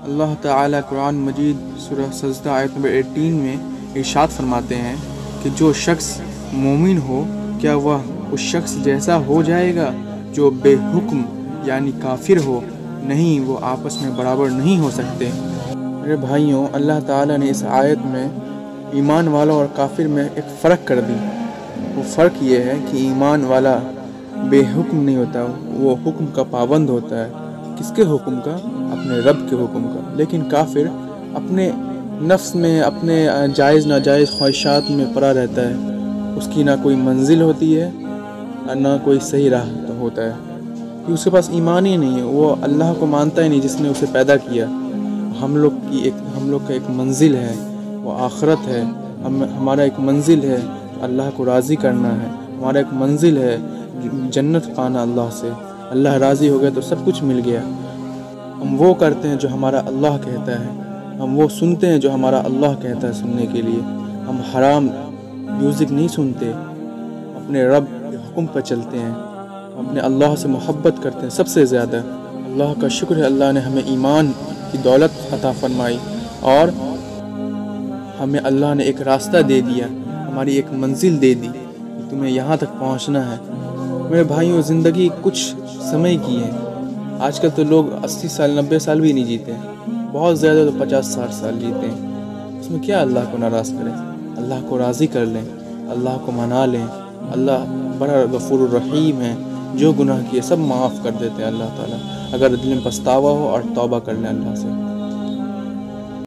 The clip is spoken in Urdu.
اللہ تعالیٰ قرآن مجید سورہ سجدہ آیت نمبر 18 میں ارشاد فرماتے ہیں کہ جو شخص مومن ہو کیا وہ اس شخص جیسا ہو جائے گا جو بے حکم یعنی کافر ہو؟ نہیں، وہ آپس میں برابر نہیں ہو سکتے۔ میرے بھائیوں، اللہ تعالیٰ نے اس آیت میں ایمان والوں اور کافر میں ایک فرق کر دی۔ وہ فرق یہ ہے کہ ایمان والا بے حکم نہیں ہوتا، وہ حکم کا پابند ہوتا ہے۔ کس کے حکم کا؟ اپنے رب کے حکم کا۔ لیکن کافر اپنے نفس میں، اپنے جائز ناجائز خواہشات میں پڑا رہتا ہے۔ اس کی نہ کوئی منزل ہوتی ہے اور نہ کوئی صحیح راہ ہوتا ہے، کہ اس کے پاس ایمان ہی نہیں ہے۔ وہ اللہ کو مانتا ہی نہیں جس نے اسے پیدا کیا۔ ہم لوگ کا ایک منزل ہے، وہ آخرت ہے۔ ہمارا ایک منزل ہے اللہ کو راضی کرنا ہے۔ ہمارا ایک منزل ہے جنت پانا اللہ سے۔ اللہ راضی ہو گیا تو سب کچھ مل گیا۔ ہم وہ کرتے ہیں جو ہمارا اللہ کہتا ہے، ہم وہ سنتے ہیں جو ہمارا اللہ کہتا ہے سننے کے لیے۔ ہم حرام میوزک نہیں سنتے، اپنے رب کے حکم پر چلتے ہیں، اپنے اللہ سے محبت کرتے ہیں۔ سب سے زیادہ اللہ کا شکر ہے، اللہ نے ہمیں ایمان کی دولت عطا فرمائی اور ہمیں اللہ نے ایک راستہ دے دیا، ہماری ایک منزل دے دی کہ تمہیں یہاں تک پہنچنا ہے۔ میرے بھائیوں، زندگی کچھ سمے کی ہے۔ آج کل تو لوگ 80 سال 90 سال بھی نہیں جیتے ہیں، بہت زیادہ تو 50-60 سال جیتے ہیں۔ اس میں کیا اللہ کو ناراض کریں؟ اللہ کو راضی کر لیں، اللہ کو منا لیں۔ اللہ بڑا غفور الرحیم ہے، جو گناہ کیے سب معاف کر دیتے ہیں اللہ تعالیٰ، اگر دل میں پچھتاوا ہو اور توبہ کر لیں اللہ سے۔